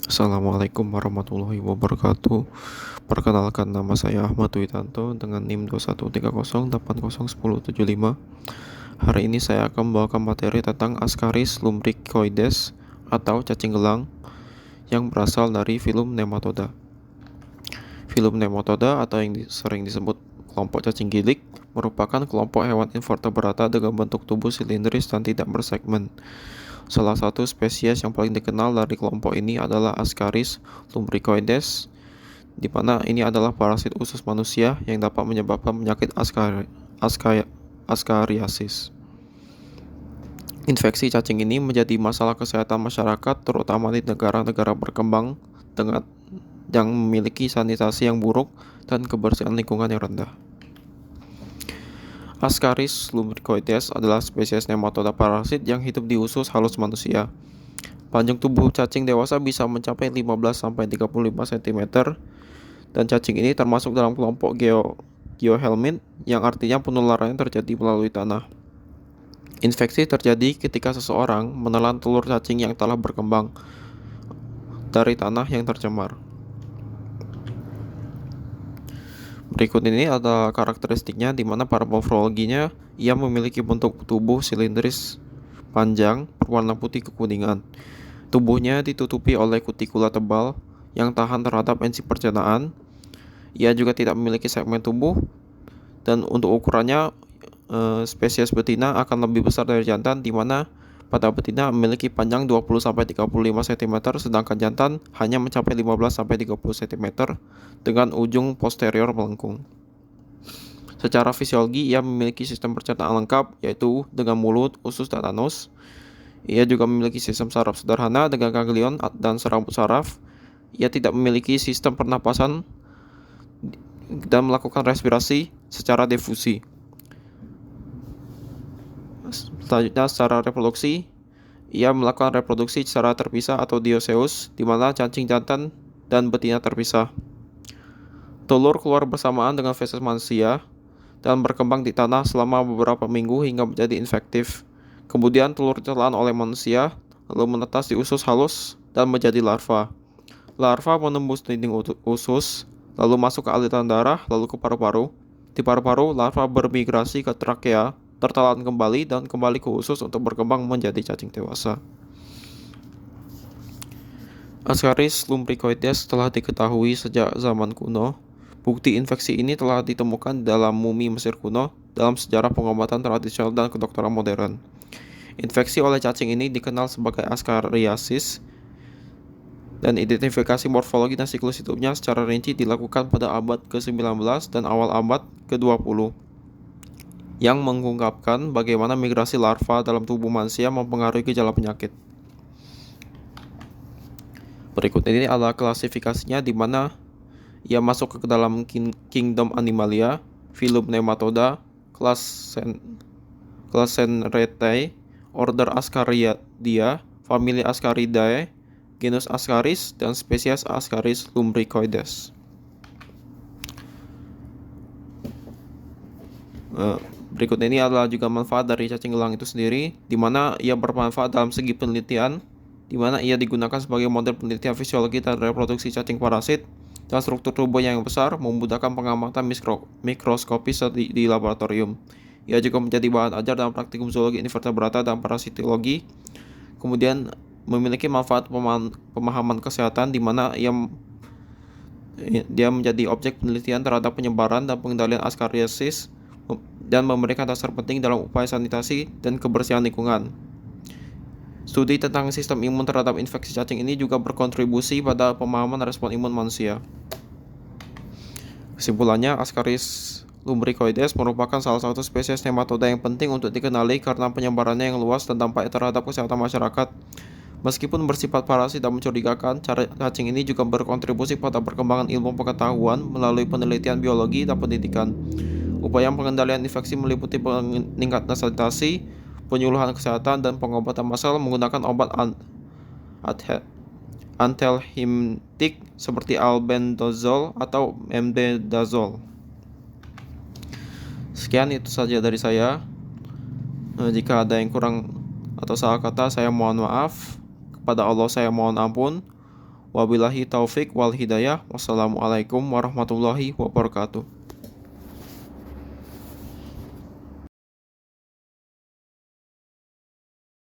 Assalamualaikum warahmatullahi wabarakatuh. Perkenalkan, nama saya Ahmad Witanto dengan NIM 2130801075. Hari ini saya akan membawakan materi tentang Ascaris lumbricoides atau cacing gelang yang berasal dari filum Nematoda. Filum Nematoda atau yang sering disebut kelompok cacing gilik merupakan kelompok hewan invertebrata dengan bentuk tubuh silindris dan tidak bersegmen. Salah satu spesies yang paling dikenal dari kelompok ini adalah Ascaris lumbricoides, di mana ini adalah parasit usus manusia yang dapat menyebabkan penyakit Ascariasis. Infeksi cacing ini menjadi masalah kesehatan masyarakat, terutama di negara-negara berkembang dengan yang memiliki sanitasi yang buruk dan kebersihan lingkungan yang rendah. Ascaris lumbricoides adalah spesies nematoda parasit yang hidup di usus halus manusia. Panjang tubuh cacing dewasa bisa mencapai 15-35 cm, dan cacing ini termasuk dalam kelompok geohelminth yang artinya penularannya terjadi melalui tanah. Infeksi terjadi ketika seseorang menelan telur cacing yang telah berkembang dari tanah yang tercemar. Berikut ini ada karakteristiknya, di mana para morfologinya ia memiliki bentuk tubuh silindris panjang berwarna putih kekuningan. Tubuhnya ditutupi oleh kutikula tebal yang tahan terhadap enzim pencernaan. Ia juga tidak memiliki segmen tubuh, dan untuk ukurannya spesies betina akan lebih besar dari jantan, di mana pada betina memiliki panjang 20-35 cm, sedangkan jantan hanya mencapai 15-30 cm dengan ujung posterior melengkung. Secara fisiologi, ia memiliki sistem pencernaan lengkap, yaitu dengan mulut, usus, dan anus. Ia juga memiliki sistem saraf sederhana dengan ganglion dan serabut saraf. Ia tidak memiliki sistem pernapasan dan melakukan respirasi secara difusi. Selanjutnya, secara reproduksi, ia melakukan reproduksi secara terpisah atau dioecious, di mana cacing jantan dan betina terpisah. Telur keluar bersamaan dengan feses manusia dan berkembang di tanah selama beberapa minggu hingga menjadi infektif. Kemudian telur ditelan oleh manusia, lalu menetas di usus halus dan menjadi larva. Larva menembus dinding usus, lalu masuk ke aliran darah, lalu ke paru-paru. Di paru-paru, larva bermigrasi ke trakea, tertelan kembali dan kembali ke usus untuk berkembang menjadi cacing dewasa. Ascaris lumbricoides telah diketahui sejak zaman kuno. Bukti infeksi ini telah ditemukan dalam mumi Mesir kuno, dalam sejarah pengobatan tradisional dan kedokteran modern. Infeksi oleh cacing ini dikenal sebagai Ascariasis, dan identifikasi morfologi dan siklus hidupnya secara rinci dilakukan pada abad ke-19 dan awal abad ke-20, yang mengungkapkan bagaimana migrasi larva dalam tubuh manusia mempengaruhi gejala penyakit. Berikut ini adalah klasifikasinya, di mana ia masuk ke dalam kingdom Animalia, filum Nematoda, kelas Senretae, order Ascaridia, famili Ascaridae, genus Ascaris, dan spesies Ascaris lumbricoides. Berikut ini adalah juga manfaat dari cacing gelang itu sendiri, di mana ia bermanfaat dalam segi penelitian, di mana ia digunakan sebagai model penelitian fisiologi dan reproduksi cacing parasit, dan struktur tubuh yang besar memudahkan pengamatan mikroskopis di laboratorium. Ia juga menjadi bahan ajar dalam praktikum zoologi invertebrata dan parasitologi. Kemudian memiliki manfaat pemahaman kesehatan, di mana dia menjadi objek penelitian terhadap penyebaran dan pengendalian Ascariasis, dan memberikan dasar penting dalam upaya sanitasi dan kebersihan lingkungan. Studi tentang sistem imun terhadap infeksi cacing ini juga berkontribusi pada pemahaman respon imun manusia. Kesimpulannya, Ascaris lumbricoides merupakan salah satu spesies nematoda yang penting untuk dikenali karena penyebarannya yang luas dan dampaknya terhadap kesehatan masyarakat. Meskipun bersifat parasit dan mencurigakan, cacing ini juga berkontribusi pada perkembangan ilmu pengetahuan melalui penelitian biologi dan pendidikan. Upaya pengendalian infeksi meliputi peningkatan sanitasi, penyuluhan kesehatan, dan pengobatan massal menggunakan obat antihelmintik seperti albendazole atau mebendazole. Sekian, itu saja dari saya. Jika ada yang kurang atau salah kata, saya mohon maaf. Kepada Allah saya mohon ampun. Wabillahi taufik wal hidayah. Wassalamualaikum warahmatullahi wabarakatuh.